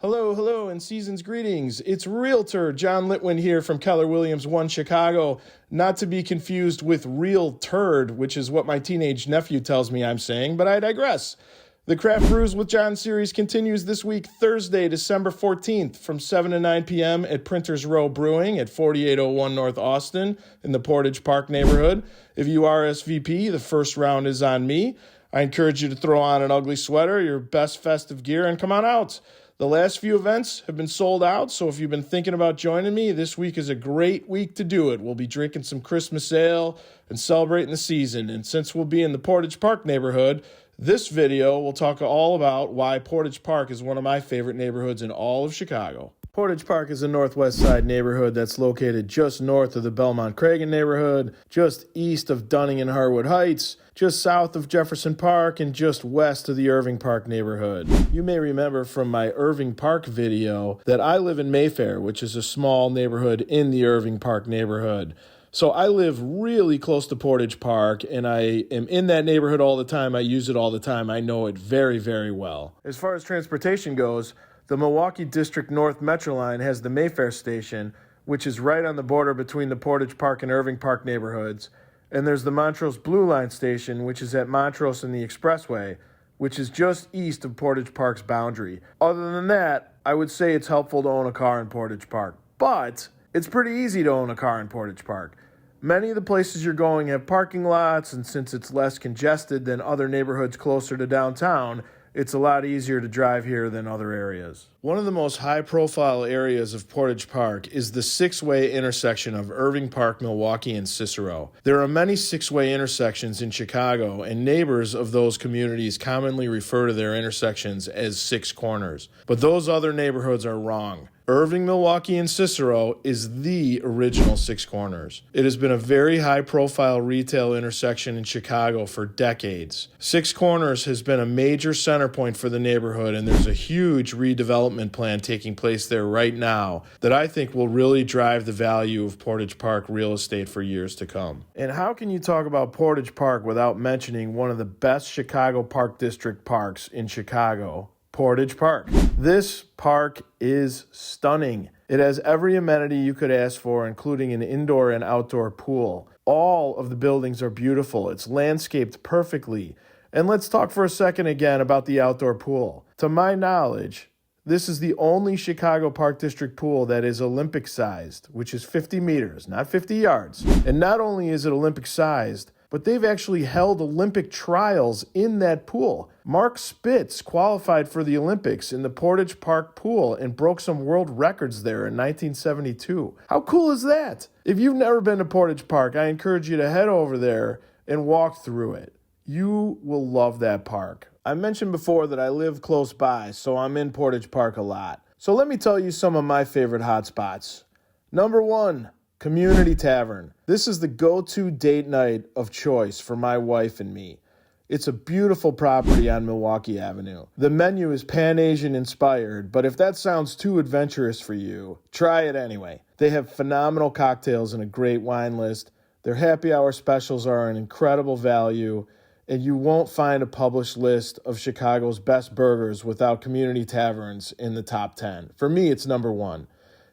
Hello, hello, and season's greetings. It's Realtor John Litwin here from Keller Williams One Chicago, not to be confused with Real Turd, which is what my teenage nephew tells me I'm saying, but I digress. The Craft Brews with John series continues this week, Thursday, December 14th, from 7 to 9 p.m. at Printers Row Brewing at 4801 North Austin in the Portage Park neighborhood. If you RSVP, the first round is on me. I encourage you to throw on an ugly sweater, your best festive gear, and come on out. The last few events have been sold out, so if you've been thinking about joining me, this week is a great week to do it. We'll be drinking some Christmas ale and celebrating the season. And since we'll be in the Portage Park neighborhood, this video will talk all about why Portage Park is one of my favorite neighborhoods in all of Chicago. Portage Park is a northwest side neighborhood that's located just north of the Belmont-Cragen neighborhood, just east of Dunning and Harwood Heights, just south of Jefferson Park, and just west of the Irving Park neighborhood. You may remember from my Irving Park video that I live in Mayfair, which is a small neighborhood in the Irving Park neighborhood. So I live really close to Portage Park, and I am in that neighborhood all the time. I use it all the time. I know it very, very well. As far as transportation goes, the Milwaukee District North Metro Line has the Mayfair station, which is right on the border between the Portage Park and Irving Park neighborhoods. And there's the Montrose Blue Line station, which is at Montrose and the Expressway, which is just east of Portage Park's boundary. Other than that, I would say it's helpful to own a car in Portage Park. But it's pretty easy to own a car in Portage Park. Many of the places you're going have parking lots, and since it's less congested than other neighborhoods closer to downtown, it's a lot easier to drive here than other areas. One of the most high-profile areas of Portage Park is the six-way intersection of Irving Park, Milwaukee, and Cicero. There are many six-way intersections in Chicago, and neighbors of those communities commonly refer to their intersections as six corners. But those other neighborhoods are wrong. Irving, Milwaukee, and Cicero is the original Six Corners. It has been a very high-profile retail intersection in Chicago for decades. Six Corners has been a major center point for the neighborhood, and there's a huge redevelopment plan taking place there right now that I think will really drive the value of Portage Park real estate for years to come. And how can you talk about Portage Park without mentioning one of the best Chicago Park District parks in Chicago? Portage Park. This park is stunning. It has every amenity you could ask for, including an indoor and outdoor pool. All of the buildings are beautiful. It's landscaped perfectly. And let's talk for a second again about the outdoor pool. To my knowledge, this is the only Chicago Park District pool that is Olympic-sized, which is 50 meters, not 50 yards. And not only is it Olympic-sized, but they've actually held Olympic trials in that pool. Mark Spitz qualified for the Olympics in the Portage Park pool and broke some world records there in 1972. How cool is that? If you've never been to Portage Park, I encourage you to head over there and walk through it. You will love that park. I mentioned before that I live close by, so I'm in Portage Park a lot. So let me tell you some of my favorite hotspots. Number 1. Community Tavern. This is the go-to date night of choice for my wife and me. It's a beautiful property on Milwaukee Avenue. The menu is Pan-Asian inspired, but if that sounds too adventurous for you, try it anyway. They have phenomenal cocktails and a great wine list. Their happy hour specials are an incredible value, and you won't find a published list of Chicago's best burgers without Community Taverns in the top 10. For me, it's number 1.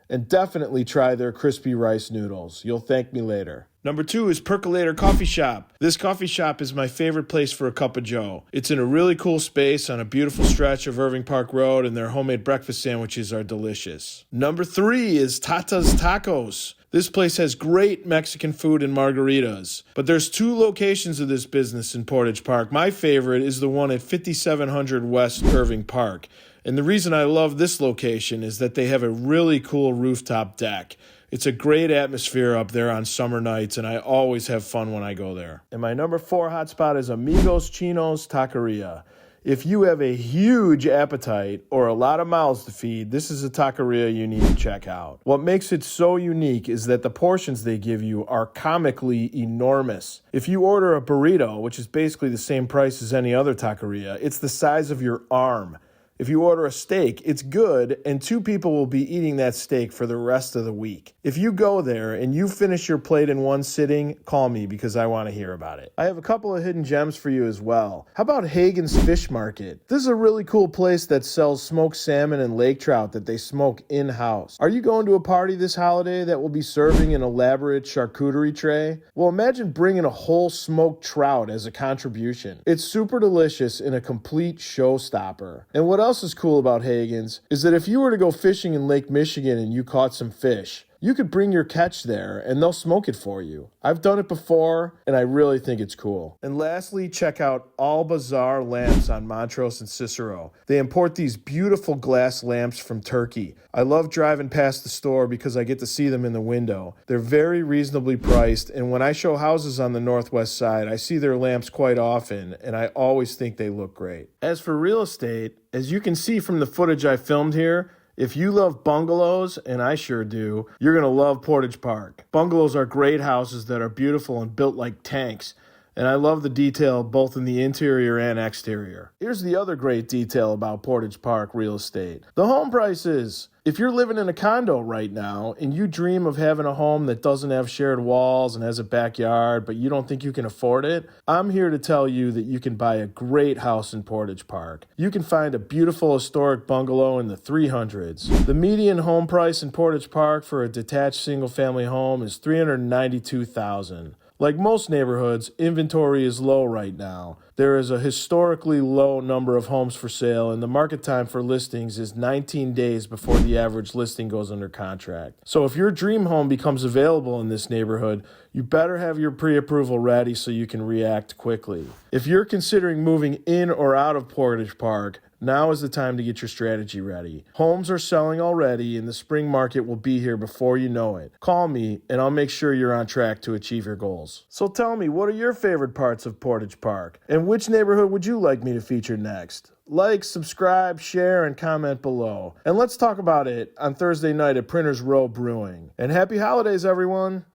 And definitely try their crispy rice noodles. You'll thank me later. Number 2 is Perkolator Coffee Shop. This coffee shop is my favorite place for a cup of joe. It's in a really cool space on a beautiful stretch of Irving Park Road, and their homemade breakfast sandwiches are delicious. Number 3 is Tata's Tacos. This place has great Mexican food and margaritas. But there's 2 locations of this business in Portage Park. My favorite is the one at 5700 West Irving Park. And the reason I love this location is that they have a really cool rooftop deck. It's a great atmosphere up there on summer nights, and I always have fun when I go there. And my number 4 hotspot is Amigo Chino's Taqueria. If you have a huge appetite or a lot of mouths to feed, this is a taqueria you need to check out. What makes it so unique is that the portions they give you are comically enormous. If you order a burrito, which is basically the same price as any other taqueria, it's the size of your arm. If you order a steak, it's good, and 2 people will be eating that steak for the rest of the week. If you go there and you finish your plate in one sitting, call me because I want to hear about it. I have a couple of hidden gems for you as well. How about Hagens Fish Market? This is a really cool place that sells smoked salmon and lake trout that they smoke in-house. Are you going to a party this holiday that will be serving an elaborate charcuterie tray? Well, imagine bringing a whole smoked trout as a contribution. It's super delicious and a complete showstopper. And what else is cool about Hagens is that if you were to go fishing in Lake Michigan and you caught some fish, you could bring your catch there and they'll smoke it for you. I've done it before and I really think it's cool. And lastly, check out Al-Bizzar Lamps on Montrose and Cicero. They import these beautiful glass lamps from Turkey. I love driving past the store because I get to see them in the window. They're very reasonably priced, and when I show houses on the northwest side, I see their lamps quite often and I always think they look great. As for real estate, as you can see from the footage I filmed here, if you love bungalows, and I sure do, you're going to love Portage Park. Bungalows are great houses that are beautiful and built like tanks, and I love the detail both in the interior and exterior. Here's the other great detail about Portage Park real estate: the home prices. If you're living in a condo right now and you dream of having a home that doesn't have shared walls and has a backyard, but you don't think you can afford it, I'm here to tell you that you can buy a great house in Portage Park. You can find a beautiful historic bungalow in the 300s. The median home price in Portage Park for a detached single-family home is $392,000. Like most neighborhoods, inventory is low right now. There is a historically low number of homes for sale, and the market time for listings is 19 days before the average listing goes under contract. So if your dream home becomes available in this neighborhood, you better have your pre-approval ready so you can react quickly. If you're considering moving in or out of Portage Park, now is the time to get your strategy ready. Homes are selling already, and the spring market will be here before you know it. Call me, and I'll make sure you're on track to achieve your goals. So tell me, what are your favorite parts of Portage Park? And which neighborhood would you like me to feature next? Like, subscribe, share, and comment below. And let's talk about it on Thursday night at Printers Row Brewing. And happy holidays, everyone!